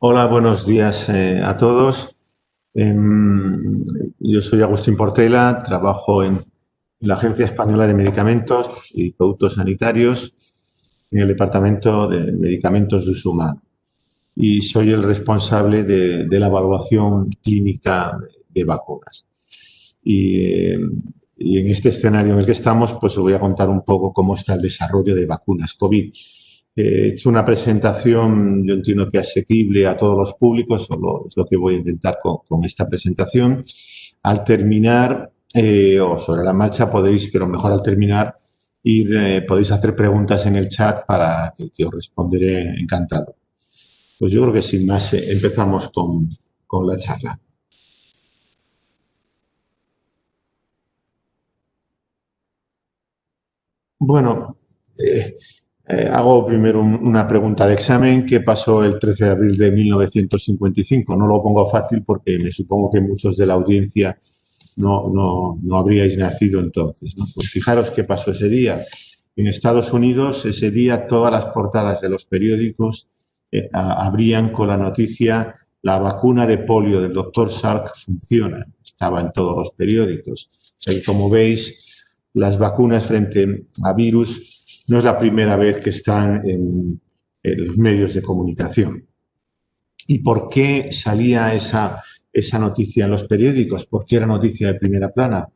Hola, buenos días a todos. Yo soy Agustín Portela, trabajo en la Agencia Española de Medicamentos y Productos Sanitarios en el Departamento de Medicamentos de Uso Humano y soy el responsable de la evaluación clínica de vacunas. Y, eh, y en este escenario en el que estamos, pues os voy a contar un poco cómo está el desarrollo de vacunas COVID. He hecho una presentación, yo entiendo que asequible a todos los públicos, solo es lo que voy a intentar con esta presentación. Al terminar, o sobre la marcha podéis, pero mejor al terminar, podéis hacer preguntas en el chat para que os responderé encantado. Pues yo creo que sin más empezamos con la charla. Bueno, eh, hago primero una pregunta de examen. ¿Qué pasó el 13 de abril de 1955? No lo pongo fácil porque me supongo que muchos de la audiencia no habríais nacido entonces, ¿no? Pues fijaros qué pasó ese día. En Estados Unidos, ese día, todas las portadas de los periódicos abrían con la noticia: la vacuna de polio del doctor Salk funciona. Estaba en todos los periódicos. O sea, y como veis, las vacunas frente a virus no es la primera vez que están en los medios de comunicación. ¿Y por qué salía esa noticia en los periódicos? ¿Por qué era noticia de primera plana?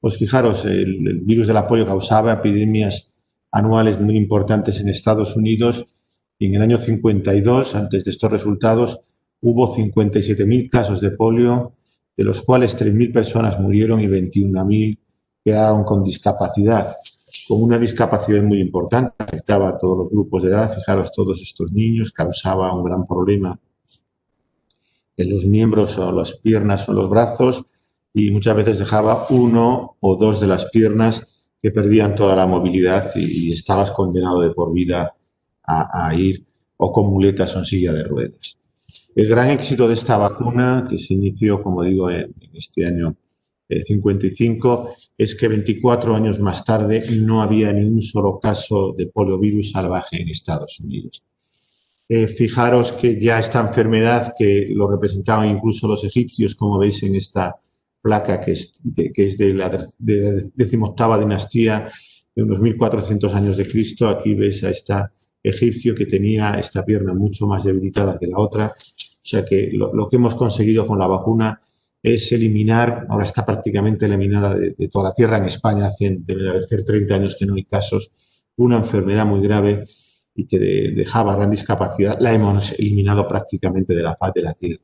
Pues fijaros, el virus de la polio causaba epidemias anuales muy importantes en Estados Unidos y en el año 52, antes de estos resultados, hubo 57.000 casos de polio, de los cuales 3.000 personas murieron y 21.000 quedaron con discapacidad, con una discapacidad muy importante, afectaba a todos los grupos de edad. Fijaros, todos estos niños, causaba un gran problema en los miembros o las piernas o los brazos, y muchas veces dejaba uno o dos de las piernas que perdían toda la movilidad y estabas condenado de por vida a ir o con muletas o en silla de ruedas. El gran éxito de esta vacuna, que se inició, como digo, en este año 55, es que 24 años más tarde no había ni un solo caso de poliovirus salvaje en Estados Unidos. Fijaros que ya esta enfermedad, que lo representaban incluso los egipcios, como veis en esta placa, que es de la 18ª dinastía, de unos 1400 años de Cristo. Aquí veis a esta egipcio que tenía esta pierna mucho más debilitada que la otra. O sea que lo que hemos conseguido con la vacuna es eliminar, ahora está prácticamente eliminada de toda la tierra. En España debe de hacer 30 años que no hay casos, una enfermedad muy grave y que dejaba gran discapacidad, la hemos eliminado prácticamente de la faz de la Tierra.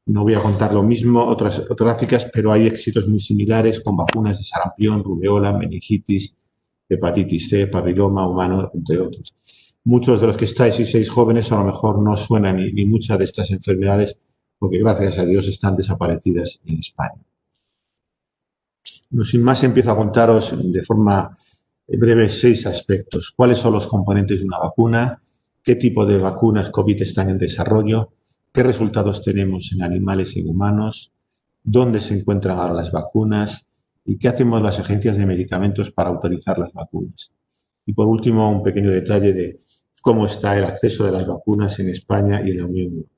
No voy a contar lo mismo, otras gráficas, pero hay éxitos muy similares con vacunas de sarampión, rubeola, meningitis, hepatitis C, papiloma humano, entre otros. Muchos de los que estáis y sois jóvenes a lo mejor no suenan ni muchas de estas enfermedades, porque gracias a Dios están desaparecidas en España. No, sin más, empiezo a contaros de forma breve 6 aspectos. ¿Cuáles son los componentes de una vacuna? ¿Qué tipo de vacunas COVID están en desarrollo? ¿Qué resultados tenemos en animales y en humanos? ¿Dónde se encuentran ahora las vacunas? ¿Y qué hacemos las agencias de medicamentos para autorizar las vacunas? Y por último, un pequeño detalle de cómo está el acceso de las vacunas en España y en la Unión Europea.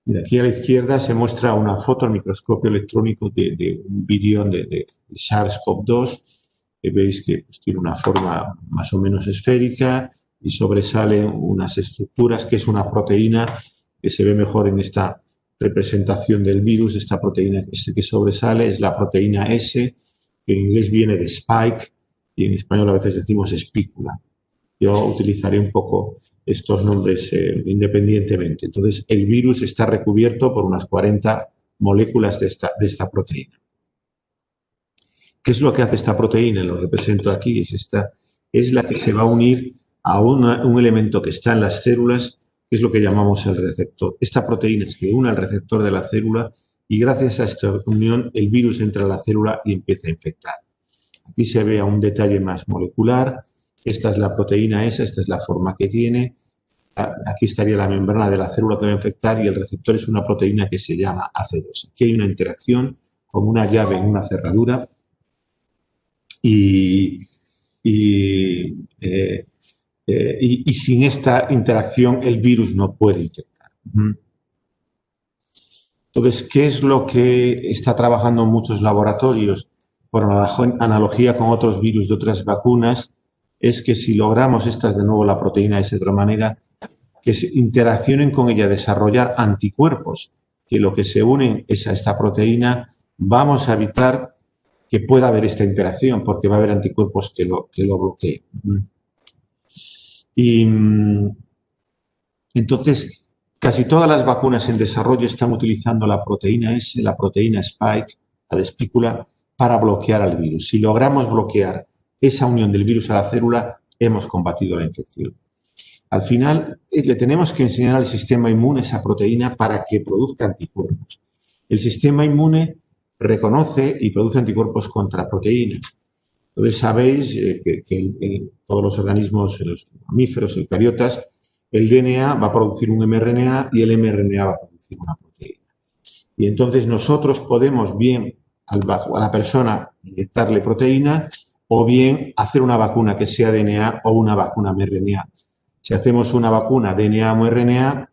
Mira, aquí a la izquierda se muestra una foto al microscopio electrónico de un virión de SARS-CoV-2, que veis que pues, tiene una forma más o menos esférica y sobresalen unas estructuras, que es una proteína que se ve mejor en esta representación del virus. Esta proteína que sobresale es la proteína S, que en inglés viene de spike y en español a veces decimos espícula. Yo utilizaré un poco estos nombres independientemente. Entonces, el virus está recubierto por unas 40 moléculas de esta proteína. ¿Qué es lo que hace esta proteína? Lo represento aquí, es la que se va a unir a un elemento que está en las células, que es lo que llamamos el receptor. Esta proteína se une al receptor de la célula y gracias a esta unión el virus entra a la célula y empieza a infectar. Aquí se ve a un detalle más molecular. Esta es la proteína esa, esta es la forma que tiene. Aquí estaría la membrana de la célula que va a infectar y el receptor es una proteína que se llama AC2. Aquí hay una interacción como una llave en una cerradura y y sin esta interacción el virus no puede infectar. Entonces, ¿qué es lo que está trabajando muchos laboratorios? Por analogía con otros virus de otras vacunas, es que si logramos, esta es de nuevo la proteína S de otra manera, que se interaccionen con ella, desarrollar anticuerpos, que lo que se unen es a esta proteína, vamos a evitar que pueda haber esta interacción, porque va a haber anticuerpos que lo bloqueen. Y entonces, casi todas las vacunas en desarrollo están utilizando la proteína S, la proteína Spike, la de espícula, para bloquear al virus. Si logramos bloquear esa unión del virus a la célula, hemos combatido la infección. Al final, le tenemos que enseñar al sistema inmune esa proteína para que produzca anticuerpos. El sistema inmune reconoce y produce anticuerpos contra proteínas. Entonces, sabéis que todos los organismos, los mamíferos, eucariotas, el DNA va a producir un mRNA y el mRNA va a producir una proteína. Y entonces nosotros podemos bien a la persona inyectarle proteína o bien hacer una vacuna que sea DNA o una vacuna mRNA. Si hacemos una vacuna DNA o mRNA,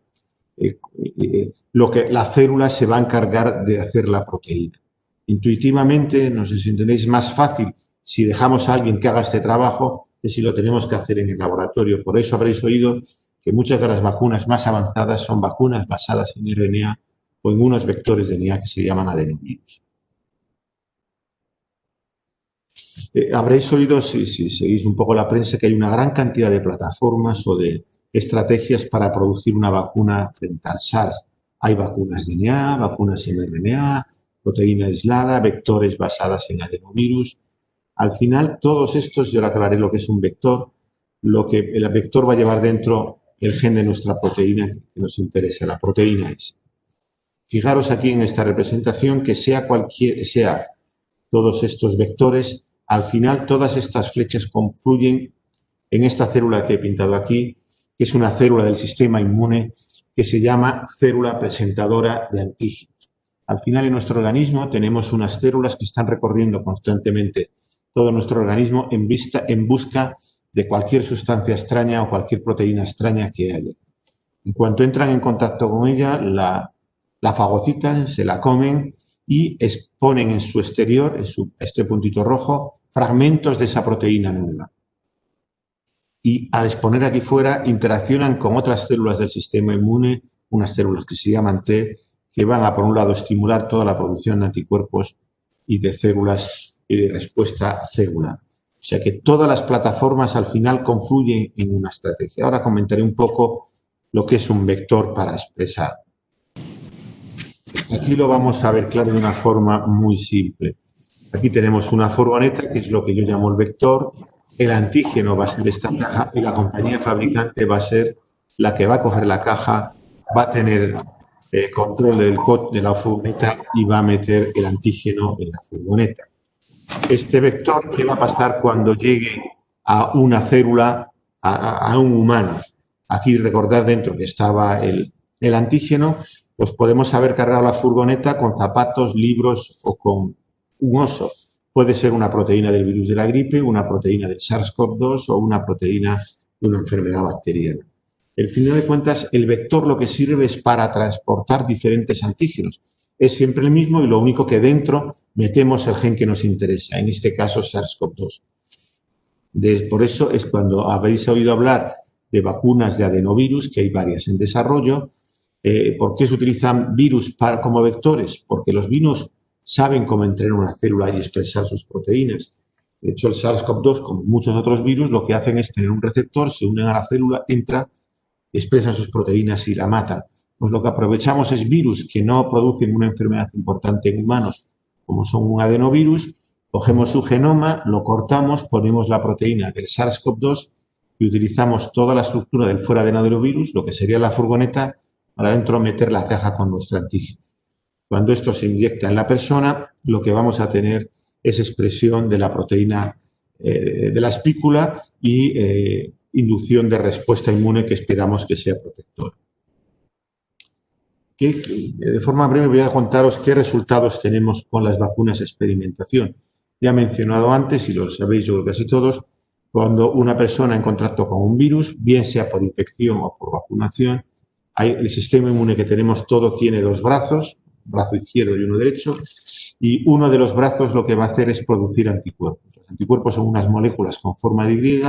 la célula se va a encargar de hacer la proteína. Intuitivamente, no sé si entendéis, más fácil si dejamos a alguien que haga este trabajo que si lo tenemos que hacer en el laboratorio. Por eso habréis oído que muchas de las vacunas más avanzadas son vacunas basadas en RNA o en unos vectores de DNA que se llaman adenovirus. Habréis oído, si seguís un poco la prensa, que hay una gran cantidad de plataformas o de estrategias para producir una vacuna frente al SARS. Hay vacunas DNA, vacunas mRNA, proteína aislada, vectores basadas en adenovirus. Al final, todos estos, yo le aclararé lo que es un vector. Lo que el vector va a llevar dentro el gen de nuestra proteína que nos interesa, la proteína S. Fijaros aquí en esta representación que sea todos estos vectores, al final todas estas flechas confluyen en esta célula que he pintado aquí, que es una célula del sistema inmune que se llama célula presentadora de antígenos. Al final en nuestro organismo tenemos unas células que están recorriendo constantemente todo nuestro organismo en busca de cualquier sustancia extraña o cualquier proteína extraña que haya. En cuanto entran en contacto con ella, la fagocitan, se la comen y exponen en su exterior, este puntito rojo, fragmentos de esa proteína nueva. Y al exponer aquí fuera, interaccionan con otras células del sistema inmune, unas células que se llaman T, que van a, por un lado, estimular toda la producción de anticuerpos y de células y de respuesta celular. O sea que todas las plataformas al final confluyen en una estrategia. Ahora comentaré un poco lo que es un vector para expresar. Aquí lo vamos a ver claro de una forma muy simple. Aquí tenemos una furgoneta, que es lo que yo llamo el vector. El antígeno va a ser esta caja y la compañía fabricante va a ser la que va a coger la caja, va a tener control de la furgoneta y va a meter el antígeno en la furgoneta. Este vector, ¿qué va a pasar cuando llegue a una célula, a un humano? Aquí recordad dentro que estaba el antígeno, pues podemos haber cargado la furgoneta con zapatos, libros o con un oso. Puede ser una proteína del virus de la gripe, una proteína del SARS-CoV-2 o una proteína de una enfermedad bacteriana. Al final de cuentas, el vector lo que sirve es para transportar diferentes antígenos. Es siempre el mismo y lo único que dentro metemos el gen que nos interesa, en este caso SARS-CoV-2. Por eso es cuando habéis oído hablar de vacunas de adenovirus, que hay varias en desarrollo. ¿Por qué se utilizan virus como vectores? Porque los virus saben cómo entrar en una célula y expresar sus proteínas. De hecho, el SARS-CoV-2, como muchos otros virus, lo que hacen es tener un receptor, se unen a la célula, entra, expresan sus proteínas y la matan. Pues lo que aprovechamos es virus que no producen una enfermedad importante en humanos, como son un adenovirus, cogemos su genoma, lo cortamos, ponemos la proteína del SARS-CoV-2 y utilizamos toda la estructura del fuera de adenovirus, lo que sería la furgoneta, para dentro meter la caja con nuestro antígeno. Cuando esto se inyecta en la persona, lo que vamos a tener es expresión de la proteína de la espícula y inducción de respuesta inmune que esperamos que sea protectora. De forma breve voy a contaros qué resultados tenemos con las vacunas de experimentación. Ya he mencionado antes, y lo sabéis yo casi todos, Cuando una persona en contacto con un virus, bien sea por infección o por vacunación, el sistema inmune que tenemos todo tiene dos brazos, un brazo izquierdo y uno derecho, y uno de los brazos lo que va a hacer es producir anticuerpos. Los anticuerpos son unas moléculas con forma de Y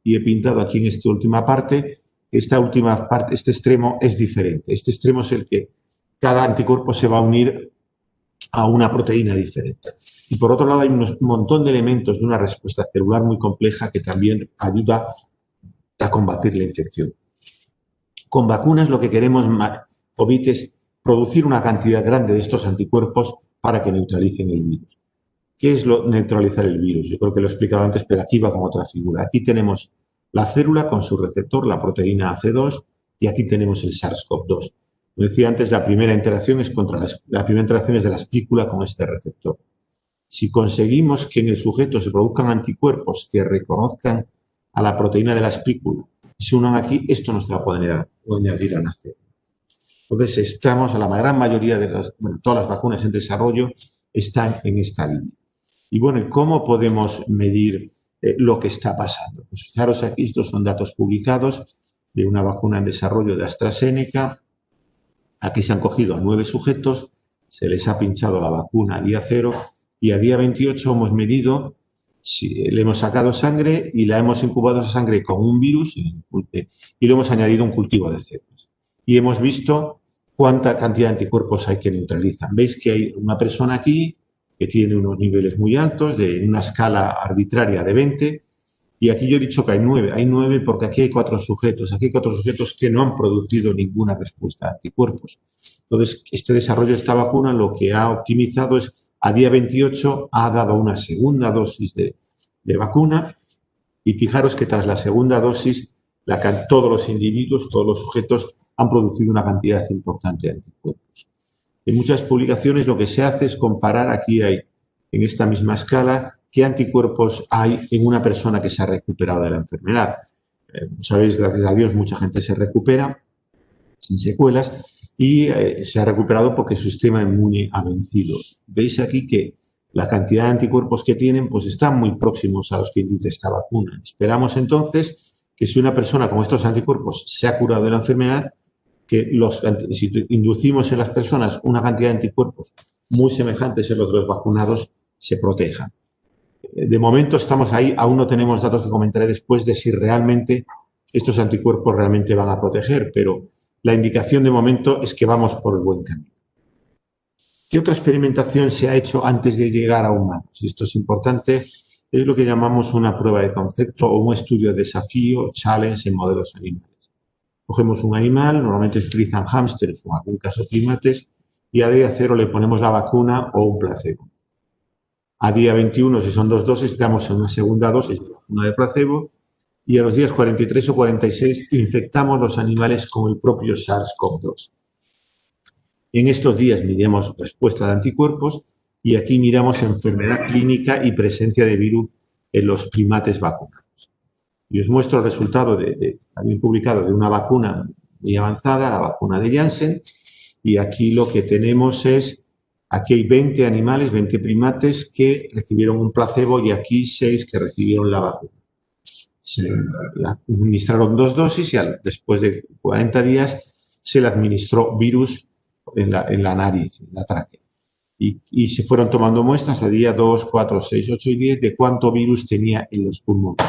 y he pintado aquí en esta última parte. Esta última parte, este extremo es diferente. Este extremo es el que cada anticuerpo se va a unir a una proteína diferente. Y por otro lado hay un montón de elementos de una respuesta celular muy compleja que también ayuda a combatir la infección. Con vacunas lo que queremos, COVID, es producir una cantidad grande de estos anticuerpos para que neutralicen el virus. ¿Qué es neutralizar el virus? Yo creo que lo he explicado antes, pero aquí va con otra figura. Aquí tenemos la célula con su receptor, la proteína AC2, y aquí tenemos el SARS-CoV-2. Como decía antes, la primera interacción es de la espícula con este receptor. Si conseguimos que en el sujeto se produzcan anticuerpos que reconozcan a la proteína de la espícula y se unan aquí, esto no se va a poder añadir a la célula. Entonces, estamos, a la gran mayoría de todas las vacunas en desarrollo están en esta línea. Y bueno, ¿cómo podemos medir lo que está pasando? Pues fijaros aquí, estos son datos publicados de una vacuna en desarrollo de AstraZeneca. Aquí se han cogido a 9 sujetos, se les ha pinchado la vacuna a día 0 y a día 28 hemos medido, le hemos sacado sangre y la hemos incubado esa sangre con un virus y le hemos añadido un cultivo de cepas. Y hemos visto cuánta cantidad de anticuerpos hay que neutralizan. Veis que hay una persona aquí que tiene unos niveles muy altos, de una escala arbitraria de 20, y aquí yo he dicho que hay 9. Hay 9 porque aquí hay 4 sujetos. Aquí hay 4 sujetos que no han producido ninguna respuesta a anticuerpos. Entonces, este desarrollo de esta vacuna lo que ha optimizado es, a día 28, ha dado una segunda dosis de vacuna y fijaros que tras la segunda dosis, todos los individuos, todos los sujetos han producido una cantidad importante de anticuerpos. En muchas publicaciones lo que se hace es comparar, aquí hay en esta misma escala, qué anticuerpos hay en una persona que se ha recuperado de la enfermedad. Sabéis, gracias a Dios, mucha gente se recupera sin secuelas y se ha recuperado porque su sistema inmune ha vencido. Veis aquí que la cantidad de anticuerpos que tienen pues están muy próximos a los que induce esta vacuna. Esperamos entonces que si una persona con estos anticuerpos se ha curado de la enfermedad, que si inducimos en las personas una cantidad de anticuerpos muy semejantes a los de los vacunados, se protejan. De momento estamos ahí, aún no tenemos datos que comentaré después de si realmente estos anticuerpos realmente van a proteger, pero la indicación de momento es que vamos por el buen camino. ¿Qué otra experimentación se ha hecho antes de llegar a humanos? Y esto es importante, es lo que llamamos una prueba de concepto o un estudio de desafío, challenge en modelos animales. Cogemos un animal, normalmente se utilizan hámsters o en algún caso primates, y a día 0 le ponemos la vacuna o un placebo. A día 21, si son 2 dosis, damos una segunda dosis de vacuna de placebo y a los días 43 o 46 infectamos los animales con el propio SARS-CoV-2. En estos días miramos respuesta de anticuerpos y aquí miramos enfermedad clínica y presencia de virus en los primates vacunados. Y os muestro el resultado también publicado de una vacuna muy avanzada, la vacuna de Janssen, y aquí lo que tenemos es, aquí hay 20 animales, 20 primates que recibieron un placebo y aquí 6 que recibieron la vacuna. Se le administraron 2 dosis y después de 40 días se le administró virus en la nariz, en la tráquea. Y se fueron tomando muestras a día 2, 4, 6, 8 y 10 de cuánto virus tenía en los pulmones.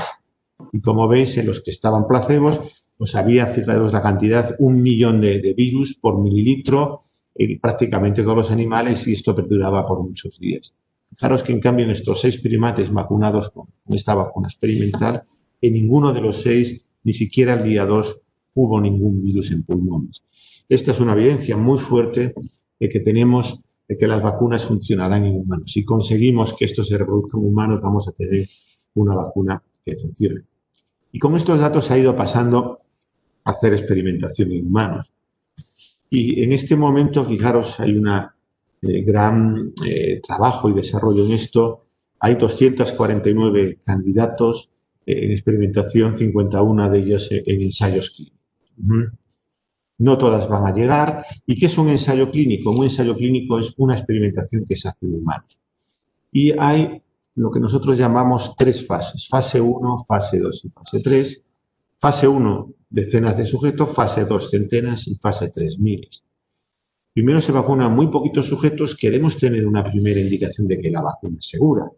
Y como veis, en los que estaban placebos, pues había, fijaros la cantidad, 1 millón de virus por mililitro en prácticamente todos los animales y esto perduraba por muchos días. Fijaros que en cambio en estos 6 primates vacunados con esta vacuna experimental, en ninguno de los 6, ni siquiera el día 2, hubo ningún virus en pulmones. Esta es una evidencia muy fuerte de que tenemos de que las vacunas funcionarán en humanos. Si conseguimos que esto se reproduzca en humanos, vamos a tener una vacuna que funcione. Y con estos datos se ha ido pasando a hacer experimentación en humanos. Y en este momento, fijaros, hay un gran trabajo y desarrollo en esto. Hay 249 candidatos en experimentación, 51 de ellos en ensayos clínicos. No todas van a llegar. ¿Y qué es un ensayo clínico? Un ensayo clínico es una experimentación que se hace en humanos. Y hay lo que nosotros llamamos 3 fases, fase 1, fase 2 y fase 3. Fase 1, decenas de sujetos, fase 2, centenas y fase 3, miles. Primero se vacunan muy poquitos sujetos, queremos tener una primera indicación de que la vacuna es segura.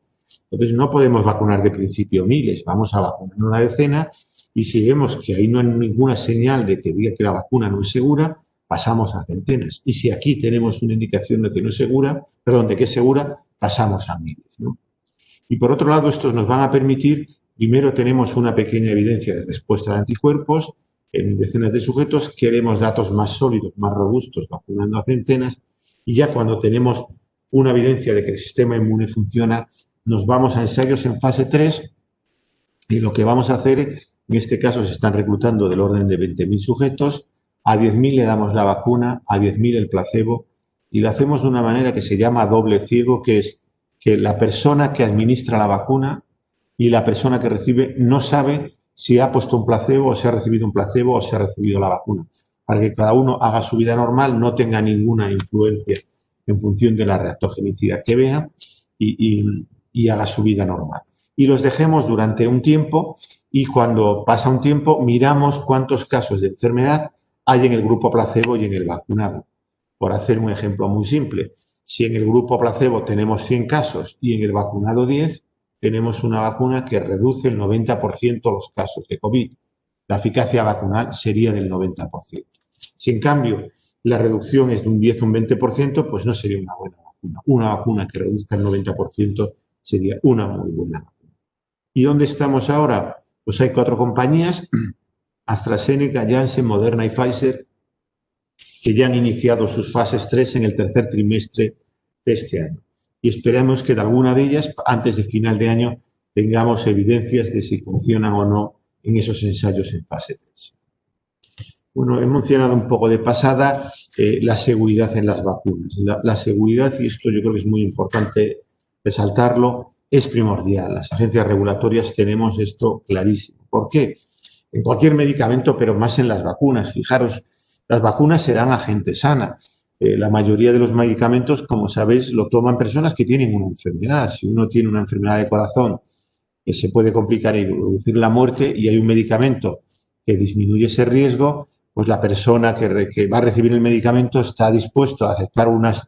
Entonces no podemos vacunar de principio miles, vamos a vacunar una decena y si vemos que ahí no hay ninguna señal de que diga que la vacuna no es segura, pasamos a centenas. Y si aquí tenemos una indicación de que no es segura, perdón, de que es segura, pasamos a miles, ¿no? Y por otro lado, estos nos van a permitir, primero tenemos una pequeña evidencia de respuesta de anticuerpos en decenas de sujetos, queremos datos más sólidos, más robustos, vacunando a centenas, y ya cuando tenemos una evidencia de que el sistema inmune funciona, nos vamos a ensayos en fase 3 y lo que vamos a hacer, en este caso se están reclutando del orden de 20.000 sujetos, a 10.000 le damos la vacuna, a 10.000 el placebo, y lo hacemos de una manera que se llama doble ciego, que es que la persona que administra la vacuna y la persona que recibe no sabe si ha puesto un placebo o si ha recibido un placebo o si ha recibido la vacuna, para que cada uno haga su vida normal, no tenga ninguna influencia en función de la reactogenicidad que vea y haga su vida normal. Y los dejemos durante un tiempo y cuando pasa un tiempo miramos cuántos casos de enfermedad hay en el grupo placebo y en el vacunado. Por hacer un ejemplo muy simple, si en el grupo placebo tenemos 100 casos y en el vacunado 10, tenemos una vacuna que reduce el 90% los casos de COVID. La eficacia vacunal sería del 90%. Si en cambio la reducción es de un 10 o un 20%, pues no sería una buena vacuna. Una vacuna que reduzca el 90% sería una muy buena vacuna. ¿Y dónde estamos ahora? Pues hay 4 compañías, AstraZeneca, Janssen, Moderna y Pfizer, que ya han iniciado sus fases 3 en el tercer trimestre de este año. Y esperamos que de alguna de ellas, antes de final de año, tengamos evidencias de si funcionan o no en esos ensayos en fase 3. Bueno, he mencionado un poco de pasada la seguridad en las vacunas. La seguridad, y esto yo creo que es muy importante resaltarlo, es primordial. Las agencias regulatorias tenemos esto clarísimo. ¿Por qué? En cualquier medicamento, pero más en las vacunas. Fijaros, las vacunas se dan a gente sana. La mayoría de los medicamentos, como sabéis, lo toman personas que tienen una enfermedad. Si uno tiene una enfermedad de corazón que se puede complicar y reducir la muerte y hay un medicamento que disminuye ese riesgo, pues la persona que va a recibir el medicamento está dispuesto a aceptar unas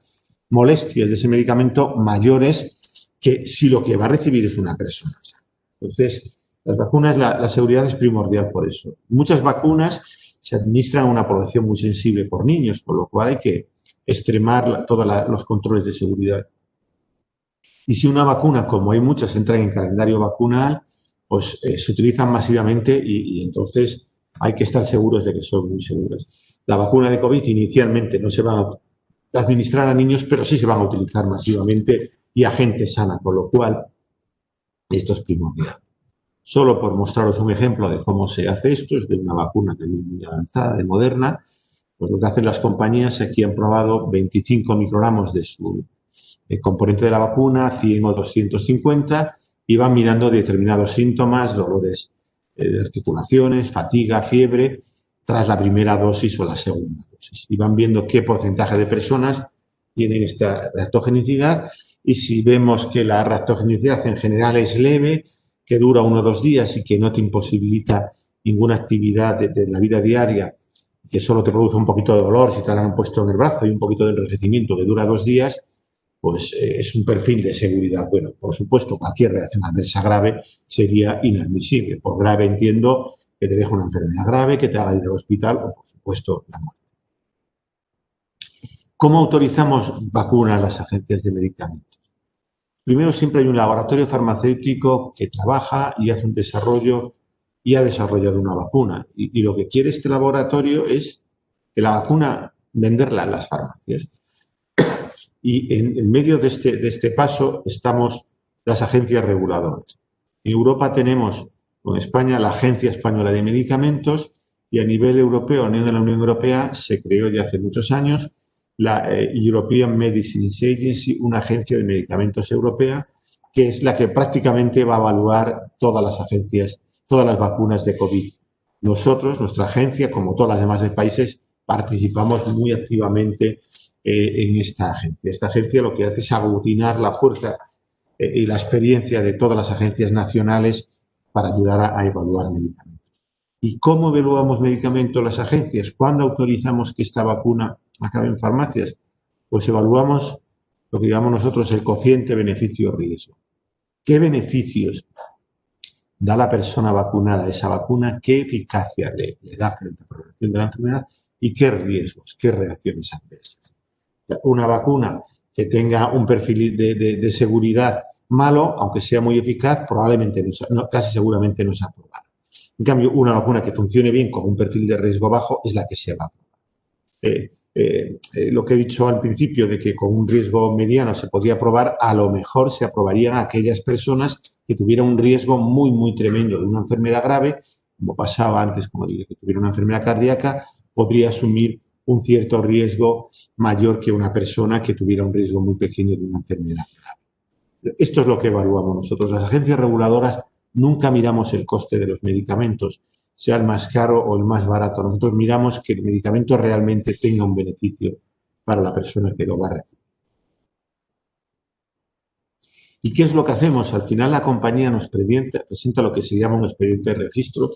molestias de ese medicamento mayores que si lo que va a recibir es una persona sana. Entonces, las vacunas, la seguridad es primordial por eso. Muchas vacunas se administran a una población muy sensible por niños, con lo cual hay que extremar todos los controles de seguridad. Y si una vacuna, como hay muchas, entran en calendario vacunal, pues se utilizan masivamente y entonces hay que estar seguros de que son muy seguras. La vacuna de COVID inicialmente no se va a administrar a niños, pero sí se van a utilizar masivamente y a gente sana, con lo cual esto es primordial. Solo por mostraros un ejemplo de cómo se hace esto, es de una vacuna que es muy avanzada, de Moderna, pues lo que hacen las compañías, aquí han probado 25 microgramos de su componente de la vacuna, 100 o 250, y van mirando determinados síntomas, dolores de articulaciones, fatiga, fiebre, tras la primera dosis o la segunda dosis. Y van viendo qué porcentaje de personas tienen esta reactogenicidad y si vemos que la reactogenicidad en general es leve, que dura 1 o 2 días y que no te imposibilita ninguna actividad de la vida diaria, que solo te produce un poquito de dolor si te la han puesto en el brazo y un poquito de enrojecimiento que dura 2 días, pues es un perfil de seguridad. Bueno, por supuesto, cualquier reacción adversa grave sería inadmisible. Por grave entiendo que te deje una enfermedad grave, que te haga ir al hospital o, por supuesto, la muerte. ¿Cómo autorizamos vacunas a las agencias de medicamentos? Primero, siempre hay un laboratorio farmacéutico que trabaja y hace un desarrollo y ha desarrollado una vacuna. Y lo que quiere este laboratorio es que la vacuna venderla en las farmacias. Y en medio de este paso estamos las agencias reguladoras. En Europa tenemos con España la Agencia Española de Medicamentos y a nivel europeo, a nivel de la Unión Europea, se creó ya hace muchos años la European Medicines Agency, una agencia de medicamentos europea, que es la que prácticamente va a evaluar todas las agencias, todas las vacunas de COVID. Nosotros, nuestra agencia, como todas las demás países, participamos muy activamente en esta agencia. Esta agencia lo que hace es aglutinar la fuerza y la experiencia de todas las agencias nacionales para ayudar a evaluar medicamentos. ¿Y cómo evaluamos medicamentos las agencias? ¿Cuándo autorizamos que esta vacuna acabe en farmacias? Pues evaluamos lo que llamamos nosotros el cociente beneficio-riesgo. ¿Qué beneficios da la persona vacunada esa vacuna? ¿Qué eficacia le da frente a la prevención de la enfermedad? ¿Y qué riesgos, qué reacciones adversas? Una vacuna que tenga un perfil de seguridad malo, aunque sea muy eficaz, probablemente casi seguramente no se aprobará. En cambio, una vacuna que funcione bien con un perfil de riesgo bajo es la que se va a aprobar. Lo que he dicho al principio de que con un riesgo mediano se podía aprobar, a lo mejor se aprobarían a aquellas personas que tuvieran un riesgo muy, muy tremendo de una enfermedad grave, como pasaba antes, como dije, que tuviera una enfermedad cardíaca, podría asumir un cierto riesgo mayor que una persona que tuviera un riesgo muy pequeño de una enfermedad grave. Esto es lo que evaluamos nosotros. Las agencias reguladoras nunca miramos el coste de los medicamentos, sea el más caro o el más barato. Nosotros miramos que el medicamento realmente tenga un beneficio para la persona que lo va a recibir. ¿Y qué es lo que hacemos? Al final la compañía nos presenta lo que se llama un expediente de registro,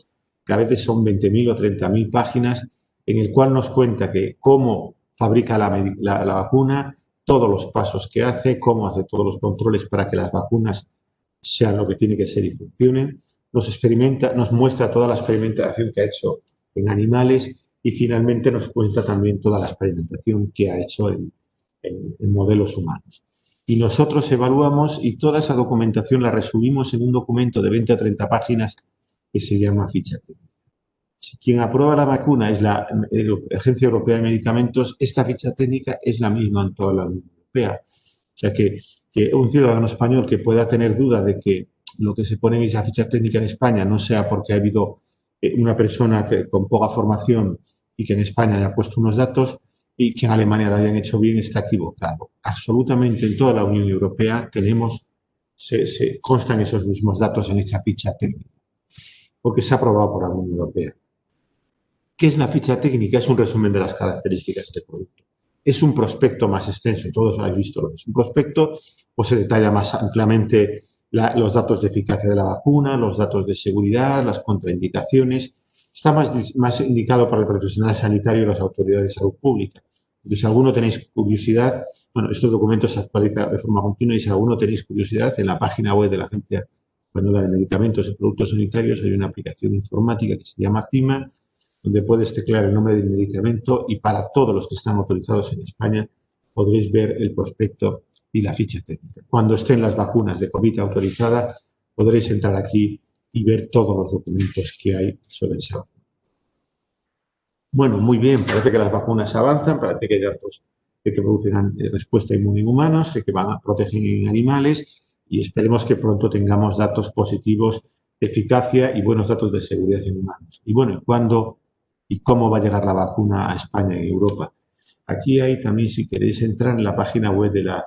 que a veces son 20.000 o 30.000 páginas, en el cual nos cuenta que cómo fabrica la vacuna, todos los pasos que hace, cómo hace todos los controles para que las vacunas sean lo que tiene que ser y funcionen, nos muestra toda la experimentación que ha hecho en animales y finalmente nos cuenta también toda la experimentación que ha hecho en modelos humanos. Y nosotros evaluamos y toda esa documentación la resumimos en un documento de 20 a 30 páginas que se llama ficha técnica. Si quien aprueba la vacuna es la Agencia Europea de Medicamentos, esta ficha técnica es la misma en toda la Unión Europea. O sea que un ciudadano español que pueda tener duda de que lo que se pone en esa ficha técnica en España no sea porque ha habido una persona con poca formación y que en España haya puesto unos datos y que en Alemania lo hayan hecho bien, está equivocado. Absolutamente en toda la Unión Europea constan esos mismos datos en esa ficha técnica, porque se ha aprobado por la Unión Europea. ¿Qué es la ficha técnica? Es un resumen de las características del producto. Es un prospecto más extenso, todos habéis visto lo que es un prospecto, pues se detalla más ampliamente los datos de eficacia de la vacuna, los datos de seguridad, las contraindicaciones. Está más indicado para el profesional sanitario y las autoridades de salud pública. Y si alguno tenéis curiosidad, bueno, estos documentos se actualizan de forma continua y si alguno tenéis curiosidad, en la página web de la Agencia Española de Medicamentos y Productos Sanitarios hay una aplicación informática que se llama CIMA, donde puedes teclear el nombre del medicamento y para todos los que están autorizados en España podréis ver el prospecto y la ficha técnica. Cuando estén las vacunas de COVID autorizadas, podréis entrar aquí y ver todos los documentos que hay sobre esa vacuna. Bueno, muy bien, parece que las vacunas avanzan, parece que hay datos de que producen respuesta inmune en humanos, de que protegen en animales y esperemos que pronto tengamos datos positivos de eficacia y buenos datos de seguridad en humanos. Y bueno, ¿cuándo y cómo va a llegar la vacuna a España y Europa? Aquí hay también, si queréis entrar en la página web de la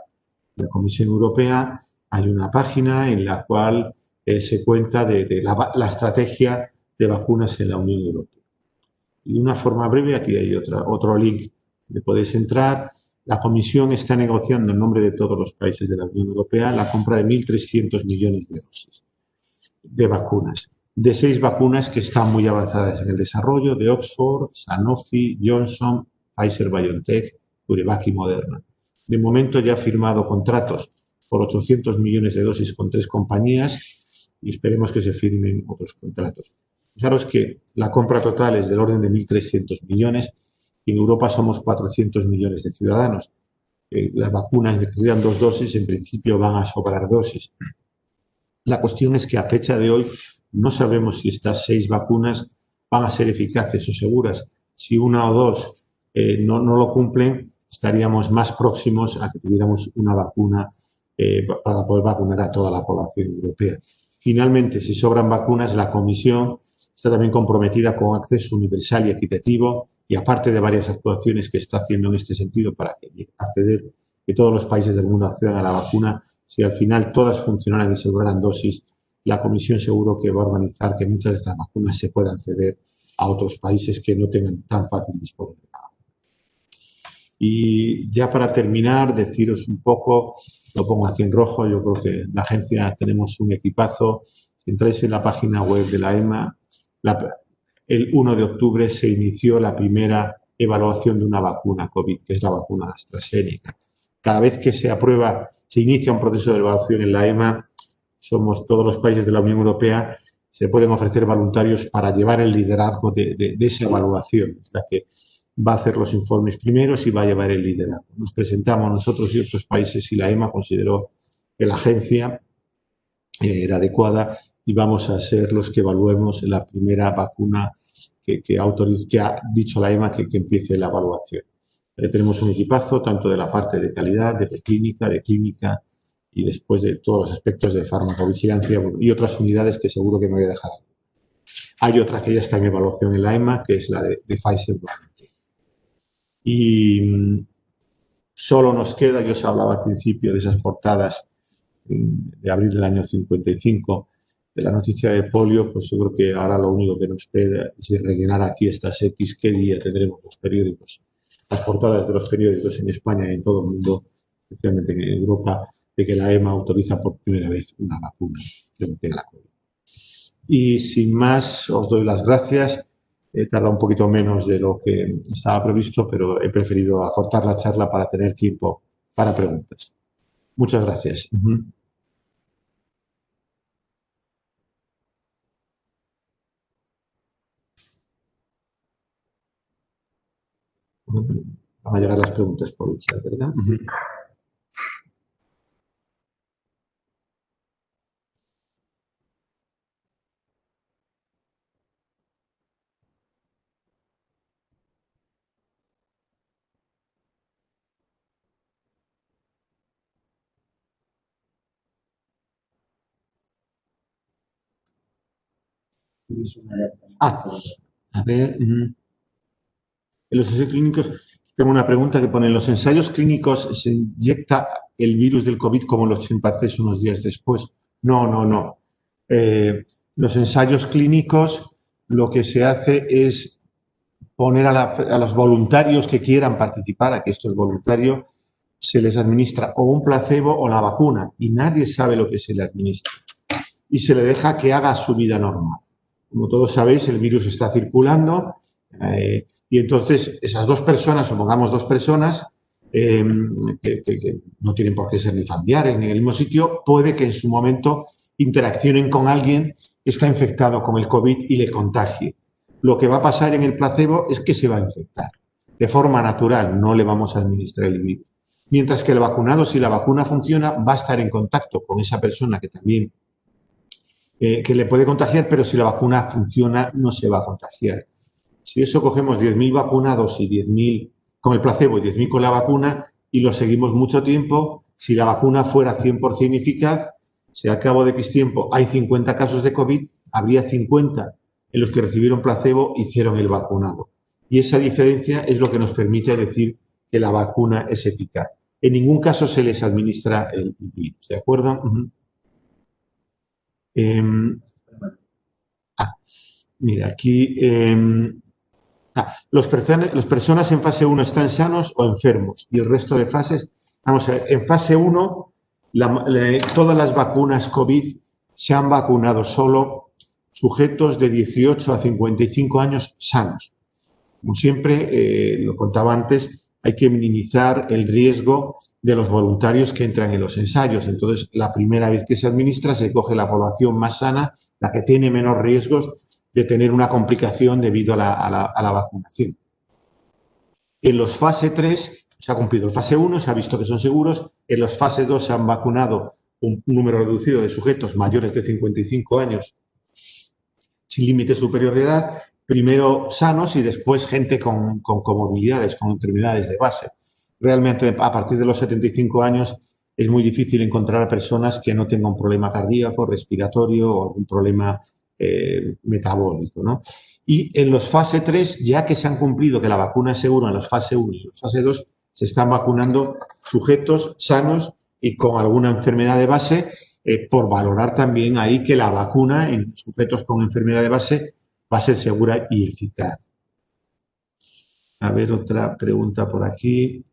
Comisión Europea, hay una página en la cual se cuenta de la estrategia de vacunas en la Unión Europea. Y de una forma breve, aquí hay otro link donde podéis entrar. La Comisión está negociando en nombre de todos los países de la Unión Europea la compra de 1.300 millones de dosis de vacunas, de 6 vacunas que están muy avanzadas en el desarrollo, de Oxford, Sanofi, Johnson, Pfizer-BioNTech, CureVac y Moderna. De momento ya ha firmado contratos por 800 millones de dosis con 3 compañías y esperemos que se firmen otros contratos. Fijaros que la compra total es del orden de 1.300 millones y en Europa somos 400 millones de ciudadanos. Las vacunas que quedan 2 dosis, en principio van a sobrar dosis. La cuestión es que a fecha de hoy no sabemos si estas 6 vacunas van a ser eficaces o seguras. Si una o dos no lo cumplen, estaríamos más próximos a que tuviéramos una vacuna para poder vacunar a toda la población europea. Finalmente, si sobran vacunas, la Comisión está también comprometida con acceso universal y equitativo y aparte de varias actuaciones que está haciendo en este sentido para que todos los países del mundo accedan a la vacuna, si al final todas funcionaran y se lograran dosis, la Comisión seguro que va a organizar que muchas de estas vacunas se puedan ceder a otros países que no tengan tan fácil disponibilidad. Y ya para terminar, deciros un poco lo pongo aquí en rojo. Yo creo que la agencia tenemos un equipazo. Si entráis en la página web de la EMA, el 1 de octubre se inició la primera evaluación de una vacuna COVID, que es la vacuna AstraZeneca. Cada vez que se aprueba, se inicia un proceso de evaluación en la EMA, somos todos los países de la Unión Europea, se pueden ofrecer voluntarios para llevar el liderazgo de esa evaluación. Es la que va a hacer los informes primeros y va a llevar el liderazgo. Nos presentamos nosotros y otros países y la EMA consideró que la agencia era adecuada y vamos a ser los que evaluemos la primera vacuna que ha dicho la EMA que empiece la evaluación. Tenemos un equipazo tanto de la parte de calidad, de clínica y después de todos los aspectos de farmacovigilancia y otras unidades que seguro que me voy a dejar. Hay otra que ya está en evaluación en la EMA, que es la de Pfizer-BioNTech. Y solo nos queda, yo os hablaba al principio de esas portadas de abril del año 55, de la noticia de polio, pues yo creo que ahora lo único que nos queda es rellenar aquí estas X, qué día tendremos los periódicos, las portadas de los periódicos en España y en todo el mundo, especialmente en Europa, de que la EMA autoriza por primera vez una vacuna frente a la COVID. Y sin más, os doy las gracias. He tardado un poquito menos de lo que estaba previsto, pero he preferido acortar la charla para tener tiempo para preguntas. Muchas gracias. Van a llegar las preguntas por el chat, ¿verdad? A ver. En los ensayos clínicos, tengo una pregunta que pone, ¿en los ensayos clínicos se inyecta el virus del COVID como los chimpancés unos días después? No, no, no. Los ensayos clínicos lo que se hace es poner a los voluntarios que quieran participar, a que esto es voluntario, se les administra o un placebo o la vacuna y nadie sabe lo que se le administra. Y se le deja que haga su vida normal. Como todos sabéis, el virus está circulando y entonces esas dos personas, supongamos dos personas, que no tienen por qué ser ni familiares ni en el mismo sitio, puede que en su momento interaccionen con alguien que está infectado con el COVID y le contagie. Lo que va a pasar en el placebo es que se va a infectar. De forma natural, no le vamos a administrar el virus. Mientras que el vacunado, si la vacuna funciona, va a estar en contacto con esa persona que también que le puede contagiar, pero si la vacuna funciona, no se va a contagiar. Si eso cogemos 10.000 vacunados y 10.000 con el placebo y 10.000 con la vacuna y lo seguimos mucho tiempo, si la vacuna fuera 100% eficaz, si al cabo de X tiempo hay 50 casos de COVID, habría 50 en los que recibieron placebo e hicieron el vacunado. Y esa diferencia es lo que nos permite decir que la vacuna es eficaz. En ningún caso se les administra el virus, ¿de acuerdo? Mira, aquí los personas en fase 1 están sanos o enfermos y el resto de fases, vamos a ver, en fase 1 todas las vacunas COVID se han vacunado solo sujetos de 18 a 55 años sanos. Como siempre, lo contaba antes, hay que minimizar el riesgo de los voluntarios que entran en los ensayos. Entonces, la primera vez que se administra, se coge la población más sana, la que tiene menos riesgos de tener una complicación debido a la vacunación. En los fase 3 se ha cumplido el fase 1, se ha visto que son seguros. En los fase 2 se han vacunado un número reducido de sujetos mayores de 55 años sin límite superior de edad, primero sanos y después gente con comorbilidades, con enfermedades de base. Realmente, a partir de los 75 años es muy difícil encontrar a personas que no tengan un problema cardíaco, respiratorio o algún problema metabólico, ¿no? Y en los fase 3, ya que se han cumplido que la vacuna es segura en los fase 1 y los fase 2, se están vacunando sujetos sanos y con alguna enfermedad de base por valorar también ahí que la vacuna en sujetos con enfermedad de base va a ser segura y eficaz. A ver, otra pregunta por aquí.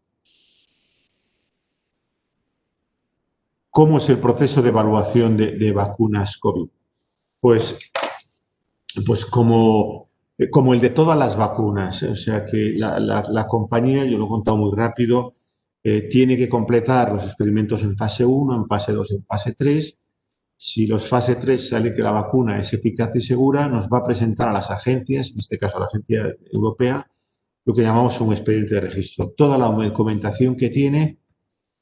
¿Cómo es el proceso de evaluación de vacunas COVID? Pues como el de todas las vacunas. O sea que la compañía, yo lo he contado muy rápido, tiene que completar los experimentos en fase 1, en fase 2, en fase 3. Si los fase 3 sale que la vacuna es eficaz y segura, nos va a presentar a las agencias, en este caso a la Agencia Europea, lo que llamamos un expediente de registro. Toda la documentación que tiene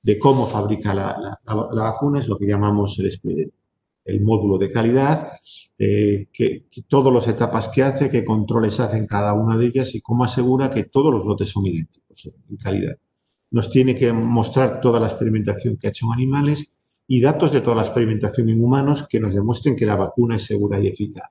de cómo fabrica la vacuna es lo que llamamos el módulo de calidad, que todas las etapas que hace, qué controles hace en cada una de ellas y cómo asegura que todos los lotes son idénticos en calidad. Nos tiene que mostrar toda la experimentación que ha hecho en animales y datos de toda la experimentación en humanos que nos demuestren que la vacuna es segura y eficaz.